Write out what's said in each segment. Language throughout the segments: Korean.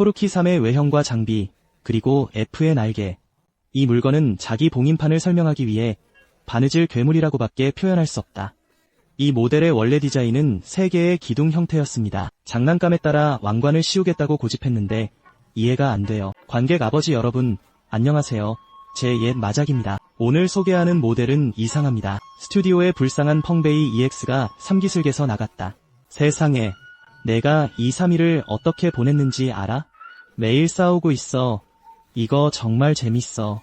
토르키 3의 외형과 장비, 그리고 F의 날개. 이 물건은 자기 봉인판을 설명하기 위해 바느질 괴물이라고밖에 표현할 수 없다. 이 모델의 원래 디자인은 3개의 기둥 형태였습니다. 장난감에 따라 왕관을 씌우겠다고 고집했는데 이해가 안 돼요. 관객 아버지 여러분, 안녕하세요. 제 옛 마작입니다. 오늘 소개하는 모델은 이상합니다. 스튜디오에 불쌍한 펑베이 EX가 3기슬개서 나갔다. 세상에, 내가 2, 3일을 어떻게 보냈는지 알아? 매일 싸우고 있어. 이거 정말 재밌어.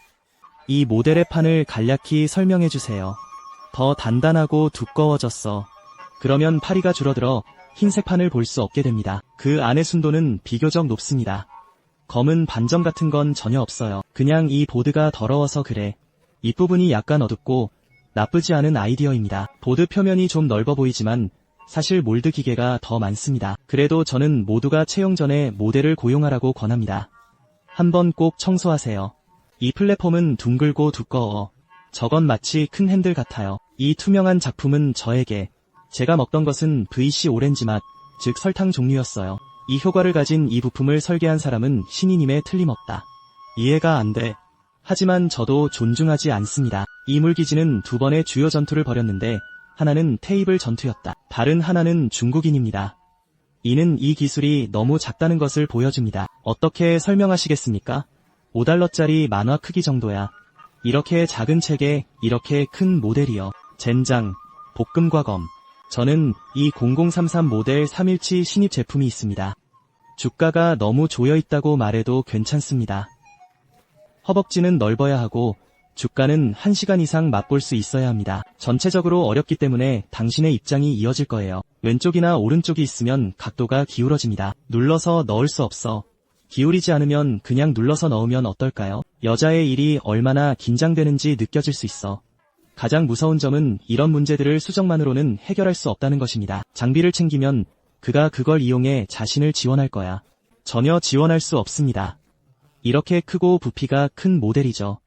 이 모델의 판을 간략히 설명해주세요. 더 단단하고 두꺼워졌어. 그러면 파리가 줄어들어 흰색 판을 볼 수 없게 됩니다. 그 안의 순도는 비교적 높습니다. 검은 반점 같은 건 전혀 없어요. 그냥 이 보드가 더러워서 그래. 윗부분이 약간 어둡고 나쁘지 않은 아이디어입니다. 보드 표면이 좀 넓어 보이지만 사실 몰드 기계가 더 많습니다. 그래도 저는 모두가 채용 전에 모델을 고용하라고 권합니다. 한번 꼭 청소하세요. 이 플랫폼은 둥글고 두꺼워. 저건 마치 큰 핸들 같아요. 이 투명한 작품은 저에게, 제가 먹던 것은 VC 오렌지 맛, 즉 설탕 종류였어요. 이 효과를 가진 이 부품을 설계한 사람은 신이님에 틀림없다. 이해가 안 돼. 하지만 저도 존중하지 않습니다. 이 물기지는 2번의 주요 전투를 벌였는데 하나는 테이블 전투였다. 다른 하나는 중국인입니다. 이는 이 기술이 너무 작다는 것을 보여줍니다. 어떻게 설명하시겠습니까? 5달러짜리 만화 크기 정도야. 이렇게 작은 책에 이렇게 큰 모델이요. 젠장, 볶음과 검. 저는 이 0033 모델 317 신입 제품이 있습니다. 주가가 너무 조여있다고 말해도 괜찮습니다. 허벅지는 넓어야 하고 주가는 1시간 이상 맛볼 수 있어야 합니다. 전체적으로 어렵기 때문에 당신의 입장이 이어질 거예요. 왼쪽이나 오른쪽이 있으면 각도가 기울어집니다. 눌러서 넣을 수 없어. 기울이지 않으면 그냥 눌러서 넣으면 어떨까요? 여자의 일이 얼마나 긴장되는지 느껴질 수 있어. 가장 무서운 점은 이런 문제들을 수정만으로는 해결할 수 없다는 것입니다. 장비를 챙기면 그가 그걸 이용해 자신을 지원할 거야. 전혀 지원할 수 없습니다. 이렇게 크고 부피가 큰 모델이죠.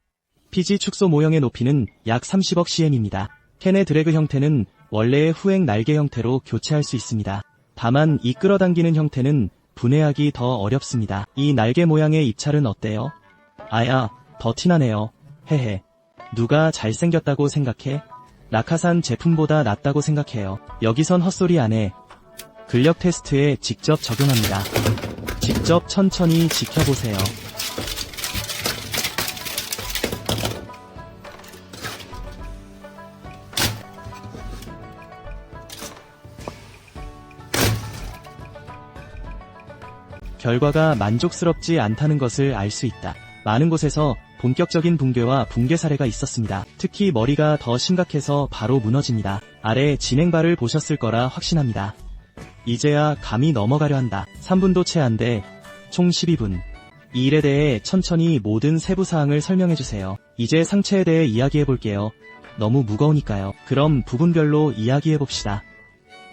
피지 축소 모형의 높이는 약 30억 cm입니다. 캔의 드래그 형태는 원래의 후행 날개 형태로 교체할 수 있습니다. 다만 이 끌어당기는 형태는 분해하기 더 어렵습니다. 이 날개 모양의 입찰은 어때요? 아야, 더 티나네요. 헤헤. 누가 잘생겼다고 생각해? 라카산 제품보다 낫다고 생각해요. 여기선 헛소리 안 해. 근력 테스트에 직접 적용합니다. 직접 천천히 지켜보세요. 결과가 만족스럽지 않다는 것을 알 수 있다. 많은 곳에서 본격적인 붕괴와 붕괴 사례가 있었습니다. 특히 머리가 더 심각해서 바로 무너집니다. 아래 진행바를 보셨을 거라 확신합니다. 이제야 감이 넘어가려 한다. 3분도 채 안 돼. 총 12분. 이 일에 대해 천천히 모든 세부사항을 설명해주세요. 이제 상체에 대해 이야기해볼게요. 너무 무거우니까요. 그럼 부분별로 이야기해봅시다.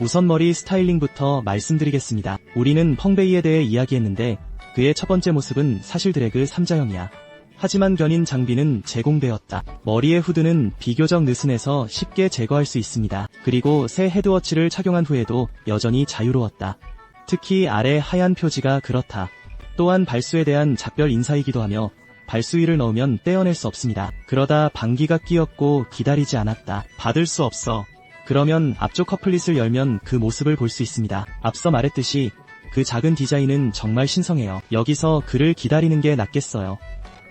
우선 머리 스타일링부터 말씀드리겠습니다. 우리는 펑베이에 대해 이야기했는데 그의 첫 번째 모습은 사실 드래그 3자형이야. 하지만 견인 장비는 제공되었다. 머리의 후드는 비교적 느슨해서 쉽게 제거할 수 있습니다. 그리고 새 헤드워치를 착용한 후에도 여전히 자유로웠다. 특히 아래 하얀 표지가 그렇다. 또한 발수에 대한 작별 인사이기도 하며 발수 위를 넣으면 떼어낼 수 없습니다. 그러다 방귀가 끼었고 기다리지 않았다. 받을 수 없어. 그러면 앞쪽 커플릿을 열면 그 모습을 볼 수 있습니다. 앞서 말했듯이 그 작은 디자인은 정말 신성해요. 여기서 그를 기다리는 게 낫겠어요.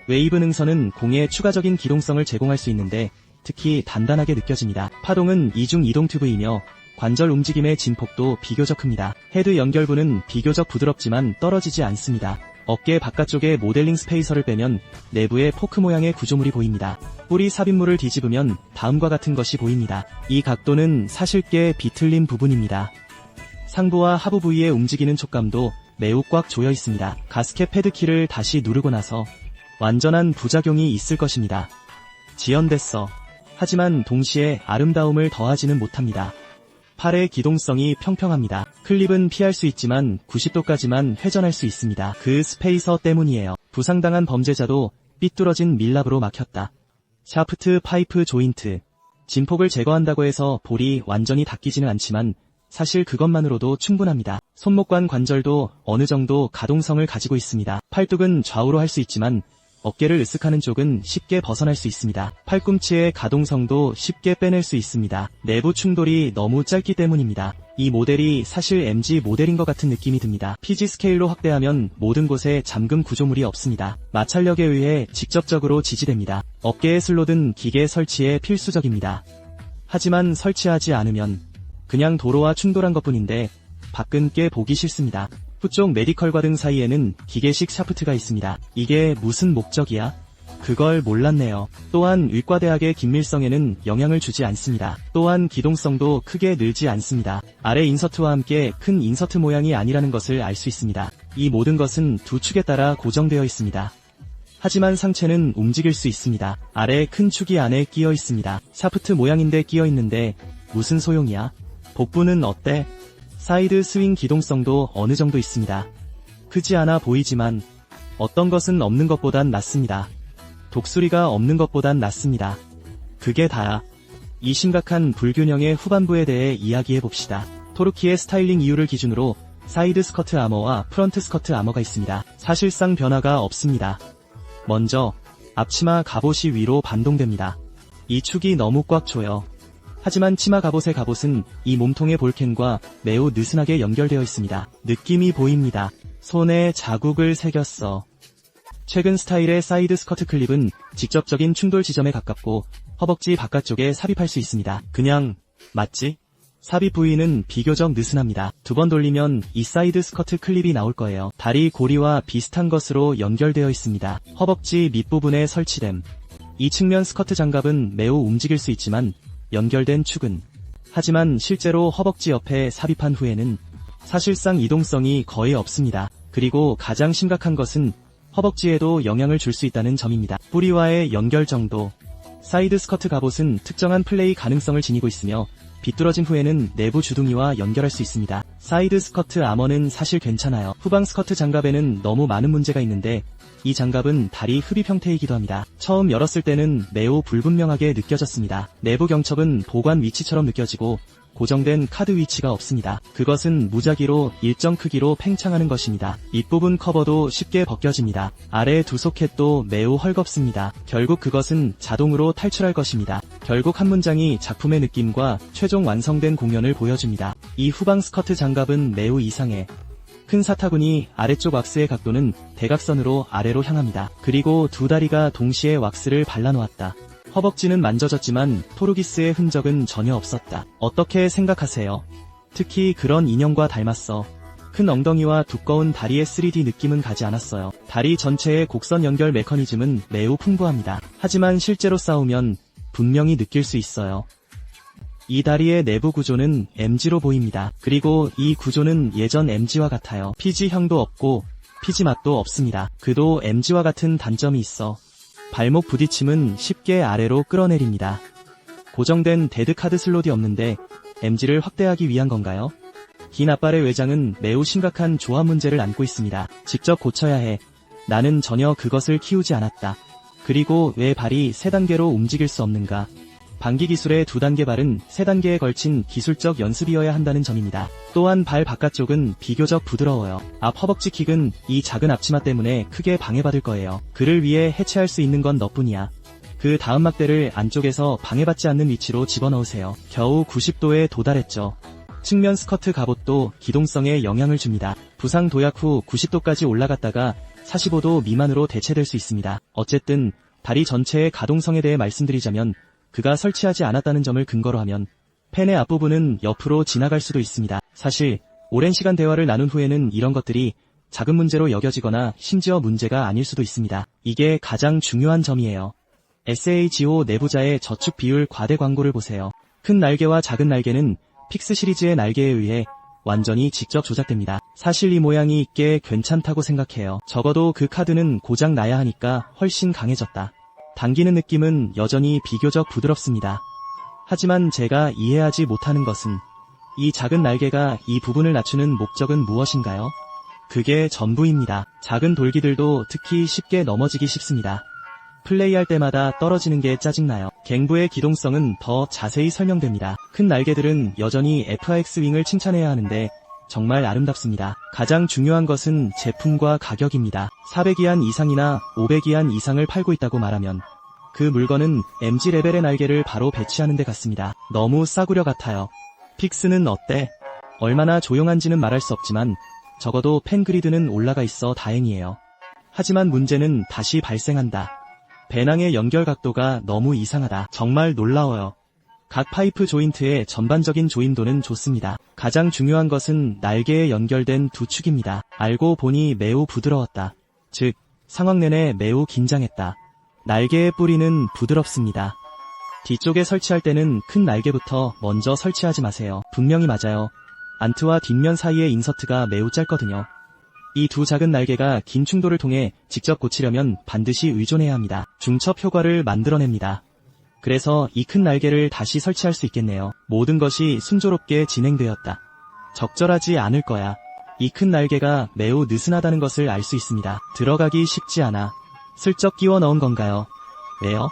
웨이브 능선은 공에 추가적인 기동성을 제공할 수 있는데 특히 단단하게 느껴집니다. 파동은 이중 이동 튜브이며 관절 움직임의 진폭도 비교적 큽니다. 헤드 연결부는 비교적 부드럽지만 떨어지지 않습니다. 어깨 바깥쪽에 모델링 스페이서를 빼면 내부에 포크 모양의 구조물이 보입니다. 뿌리 삽입물을 뒤집으면 다음과 같은 것이 보입니다. 이 각도는 사실 꽤 비틀린 부분입니다. 상부와 하부 부위의 움직이는 촉감도 매우 꽉 조여 있습니다. 가스켓 패드키를 다시 누르고 나서 완전한 부작용이 있을 것입니다. 지연됐어. 하지만 동시에 아름다움을 더하지는 못합니다. 팔의 기동성이 평평합니다. 클립은 피할 수 있지만 90도까지만 회전할 수 있습니다. 그 스페이서 때문이에요. 부상당한 범죄자도 삐뚤어진 밀랍으로 막혔다. 샤프트 파이프 조인트. 진폭을 제거한다고 해서 볼이 완전히 닦이지는 않지만 사실 그것만으로도 충분합니다. 손목관 관절도 어느 정도 가동성을 가지고 있습니다. 팔뚝은 좌우로 할 수 있지만 어깨를 으쓱하는 쪽은 쉽게 벗어날 수 있습니다. 팔꿈치의 가동성도 쉽게 빼낼 수 있습니다. 내부 충돌이 너무 짧기 때문입니다. 이 모델이 사실 MG 모델인 것 같은 느낌이 듭니다. PG 스케일로 확대하면 모든 곳에 잠금 구조물이 없습니다. 마찰력에 의해 직접적으로 지지됩니다. 어깨에 슬롯은 기계 설치에 필수적입니다. 하지만 설치하지 않으면 그냥 도로와 충돌한 것뿐인데 밖은 꽤 보기 싫습니다. 후쪽 메디컬과 등 사이에는 기계식 샤프트가 있습니다. 이게 무슨 목적이야? 그걸 몰랐네요. 또한 의과대학의 긴밀성에는 영향을 주지 않습니다. 또한 기동성도 크게 늘지 않습니다. 아래 인서트와 함께 큰 인서트 모양이 아니라는 것을 알 수 있습니다. 이 모든 것은 두 축에 따라 고정되어 있습니다. 하지만 상체는 움직일 수 있습니다. 아래 큰 축이 안에 끼어 있습니다. 샤프트 모양인데 끼어 있는데 무슨 소용이야? 복부는 어때? 사이드 스윙 기동성도 어느 정도 있습니다. 크지 않아 보이지만 어떤 것은 없는 것보단 낫습니다. 독수리가 없는 것보단 낫습니다. 그게 다야. 이 심각한 불균형의 후반부에 대해 이야기해봅시다. 토르키의 스타일링 이유를 기준으로 사이드 스커트 아머와 프런트 스커트 아머가 있습니다. 사실상 변화가 없습니다. 먼저 앞치마 갑옷이 위로 반동됩니다. 이 축이 너무 꽉 조여. 하지만 치마 갑옷의 갑옷은 이 몸통의 볼캔과 매우 느슨하게 연결되어 있습니다. 느낌이 보입니다. 손에 자국을 새겼어. 최근 스타일의 사이드 스커트 클립은 직접적인 충돌 지점에 가깝고 허벅지 바깥쪽에 삽입할 수 있습니다. 그냥 맞지? 삽입 부위는 비교적 느슨합니다. 두 번 돌리면 이 사이드 스커트 클립이 나올 거예요. 다리 고리와 비슷한 것으로 연결되어 있습니다. 허벅지 밑부분에 설치됨. 이 측면 스커트 장갑은 매우 움직일 수 있지만 연결된 축은 하지만 실제로 허벅지 옆에 삽입한 후에는 사실상 이동성이 거의 없습니다. 그리고 가장 심각한 것은 허벅지에도 영향을 줄 수 있다는 점입니다. 뿌리와의 연결 정도. 사이드 스커트 갑옷은 특정한 플레이 가능성을 지니고 있으며 비뚤어진 후에는 내부 주둥이와 연결할 수 있습니다. 사이드 스커트 아머는 사실 괜찮아요. 후방 스커트 장갑에는 너무 많은 문제가 있는데 이 장갑은 다리 흡입 형태이기도 합니다. 처음 열었을 때는 매우 불분명하게 느껴졌습니다. 내부 경첩은 보관 위치처럼 느껴지고 고정된 카드 위치가 없습니다. 그것은 무작위로 일정 크기로 팽창하는 것입니다. 윗부분 커버도 쉽게 벗겨집니다. 아래 두 소켓도 매우 헐겁습니다. 결국 그것은 자동으로 탈출할 것입니다. 결국 한 문장이 작품의 느낌과 최종 완성된 공연을 보여줍니다. 이 후방 스커트 장갑은 매우 이상해. 큰 사타구니 아래쪽 왁스의 각도는 대각선으로 아래로 향합니다. 그리고 두 다리가 동시에 왁스를 발라놓았다. 허벅지는 만져졌지만 토르기스의 흔적은 전혀 없었다. 어떻게 생각하세요? 특히 그런 인형과 닮았어. 큰 엉덩이와 두꺼운 다리의 3D 느낌은 가지 않았어요. 다리 전체의 곡선 연결 메커니즘은 매우 풍부합니다. 하지만 실제로 싸우면 분명히 느낄 수 있어요. 이 다리의 내부 구조는 MG로 보입니다. 그리고 이 구조는 예전 MG와 같아요. PG형도 없고 PG 맛도 없습니다. 그도 MG와 같은 단점이 있어. 발목 부딪힘은 쉽게 아래로 끌어내립니다. 고정된 데드카드 슬롯이 없는데 MG를 확대하기 위한 건가요? 긴 앞발의 외장은 매우 심각한 조합 문제를 안고 있습니다. 직접 고쳐야 해. 나는 전혀 그것을 키우지 않았다. 그리고 왜 발이 3단계로 움직일 수 없는가? 방기 기술의 2단계 발은 3단계에 걸친 기술적 연습이어야 한다는 점입니다. 또한 발 바깥쪽은 비교적 부드러워요. 앞 허벅지 킥은 이 작은 앞치마 때문에 크게 방해받을 거예요. 그를 위해 해체할 수 있는 건 너뿐이야. 그 다음 막대를 안쪽에서 방해받지 않는 위치로 집어넣으세요. 겨우 90도에 도달했죠. 측면 스커트 갑옷도 기동성에 영향을 줍니다. 부상 도약 후 90도까지 올라갔다가 45도 미만으로 대체될 수 있습니다. 어쨌든 다리 전체의 가동성에 대해 말씀드리자면 그가 설치하지 않았다는 점을 근거로 하면 펜의 앞부분은 옆으로 지나갈 수도 있습니다. 사실 오랜 시간 대화를 나눈 후에는 이런 것들이 작은 문제로 여겨지거나 심지어 문제가 아닐 수도 있습니다. 이게 가장 중요한 점이에요. SAGO 내부자의 저축 비율 과대 광고를 보세요. 큰 날개와 작은 날개는 픽스 시리즈의 날개에 의해 완전히 직접 조작됩니다. 사실 이 모양이 꽤 괜찮다고 생각해요. 적어도 그 카드는 고장 나야 하니까 훨씬 강해졌다. 당기는 느낌은 여전히 비교적 부드럽습니다. 하지만 제가 이해하지 못하는 것은 이 작은 날개가 이 부분을 낮추는 목적은 무엇인가요? 그게 전부입니다. 작은 돌기들도 특히 쉽게 넘어지기 쉽습니다. 플레이할 때마다 떨어지는 게 짜증나요. 갱부의 기동성은 더 자세히 설명됩니다. 큰 날개들은 여전히 FX-윙을 칭찬해야 하는데 정말 아름답습니다. 가장 중요한 것은 제품과 가격입니다. 400위안 이상이나 500위안 이상을 팔고 있다고 말하면 그 물건은 MG 레벨의 날개를 바로 배치하는 데 같습니다. 너무 싸구려 같아요. 픽스는 어때? 얼마나 조용한지는 말할 수 없지만 적어도 팬그리드는 올라가 있어 다행이에요. 하지만 문제는 다시 발생한다. 배낭의 연결 각도가 너무 이상하다. 정말 놀라워요. 각 파이프 조인트의 전반적인 조임도는 좋습니다. 가장 중요한 것은 날개에 연결된 두 축입니다. 알고 보니 매우 부드러웠다. 즉, 상황 내내 매우 긴장했다. 날개의 뿌리는 부드럽습니다. 뒤쪽에 설치할 때는 큰 날개부터 먼저 설치하지 마세요. 분명히 맞아요. 안트와 뒷면 사이의 인서트가 매우 짧거든요. 이 두 작은 날개가 긴 충돌을 통해 직접 고치려면 반드시 의존해야 합니다. 중첩 효과를 만들어냅니다. 그래서 이 큰 날개를 다시 설치할 수 있겠네요. 모든 것이 순조롭게 진행되었다. 적절하지 않을 거야. 이 큰 날개가 매우 느슨하다는 것을 알 수 있습니다. 들어가기 쉽지 않아. 슬쩍 끼워 넣은 건가요? 왜요?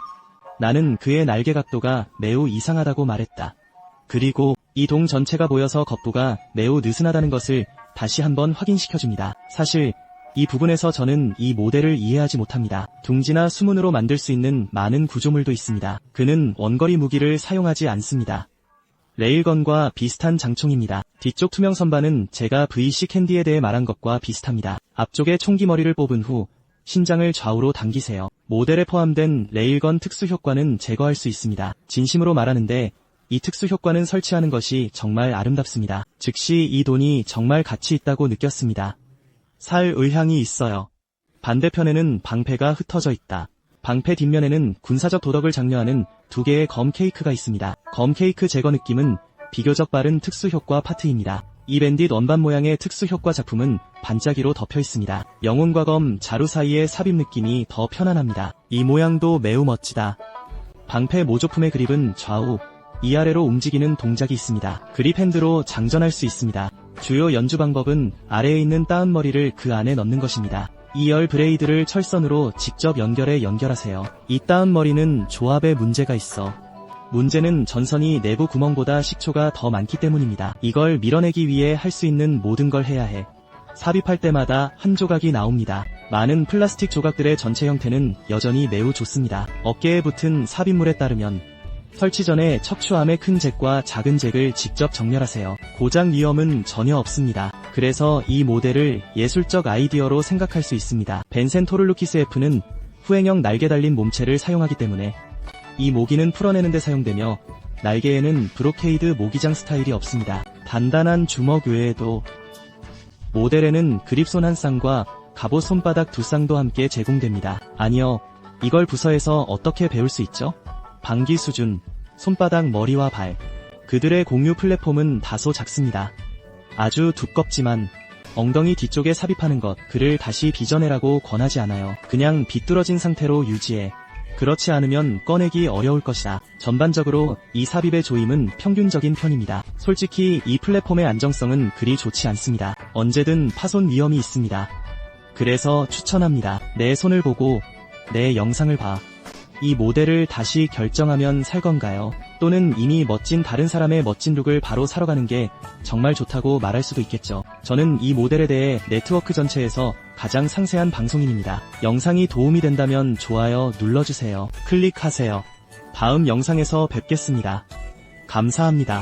나는 그의 날개 각도가 매우 이상하다고 말했다. 그리고 이 동 전체가 보여서 겉부가 매우 느슨하다는 것을 다시 한번 확인시켜줍니다. 사실 이 부분에서 저는 이 모델을 이해하지 못합니다. 둥지나 수문으로 만들 수 있는 많은 구조물도 있습니다. 그는 원거리 무기를 사용하지 않습니다. 레일건과 비슷한 장총입니다. 뒤쪽 투명 선반은 제가 VC 캔디에 대해 말한 것과 비슷합니다. 앞쪽에 총기 머리를 뽑은 후 신장을 좌우로 당기세요. 모델에 포함된 레일건 특수 효과는 제거할 수 있습니다. 진심으로 말하는데 이 특수 효과는 설치하는 것이 정말 아름답습니다. 즉시 이 돈이 정말 가치 있다고 느꼈습니다. 살 의향이 있어요. 반대편에는 방패가 흩어져 있다. 방패 뒷면에는 군사적 도덕을 장려하는 두 개의 검 케이크가 있습니다. 검 케이크 제거 느낌은 비교적 빠른 특수 효과 파트입니다. 이 밴딧 원반 모양의 특수 효과 작품은 반짝이로 덮여 있습니다. 영혼과 검 자루 사이의 삽입 느낌이 더 편안합니다. 이 모양도 매우 멋지다. 방패 모조품의 그립은 좌우, 이아래로 움직이는 동작이 있습니다. 그립 핸드로 장전할 수 있습니다. 주요 연주 방법은 아래에 있는 따은 머리를 그 안에 넣는 것입니다. 2열 브레이드를 철선으로 직접 연결하세요. 이 따은 머리는 조합에 문제가 있어. 문제는 전선이 내부 구멍보다 식초가 더 많기 때문입니다. 이걸 밀어내기 위해 할 수 있는 모든 걸 해야 해. 삽입할 때마다 한 조각이 나옵니다. 많은 플라스틱 조각들의 전체 형태는 여전히 매우 좋습니다. 어깨에 붙은 삽입물에 따르면 설치 전에 척추암의 큰 잭과 작은 잭을 직접 정렬하세요. 고장 위험은 전혀 없습니다. 그래서 이 모델을 예술적 아이디어로 생각할 수 있습니다. 벤센 토를루키스 F는 후행형 날개 달린 몸체를 사용하기 때문에 이 모기는 풀어내는 데 사용되며 날개에는 브로케이드 모기장 스타일이 없습니다. 단단한 주먹 외에도 모델에는 그립손 한 쌍과 갑옷 손바닥 두 쌍도 함께 제공됩니다. 아니요, 이걸 부서에서 어떻게 배울 수 있죠? 방기 수준, 손바닥 머리와 발. 그들의 공유 플랫폼은 다소 작습니다. 아주 두껍지만 엉덩이 뒤쪽에 삽입하는 것, 그를 다시 빚어내라고 권하지 않아요. 그냥 비뚤어진 상태로 유지해. 그렇지 않으면 꺼내기 어려울 것이다. 전반적으로 이 삽입의 조임은 평균적인 편입니다. 솔직히 이 플랫폼의 안정성은 그리 좋지 않습니다. 언제든 파손 위험이 있습니다. 그래서 추천합니다. 내 손을 보고 내 영상을 봐. 이 모델을 다시 결정하면 살 건가요? 또는 이미 멋진 다른 사람의 멋진 룩을 바로 사러 가는 게 정말 좋다고 말할 수도 있겠죠. 저는 이 모델에 대해 네트워크 전체에서 가장 상세한 방송인입니다. 영상이 도움이 된다면 좋아요 눌러주세요. 클릭하세요. 다음 영상에서 뵙겠습니다. 감사합니다.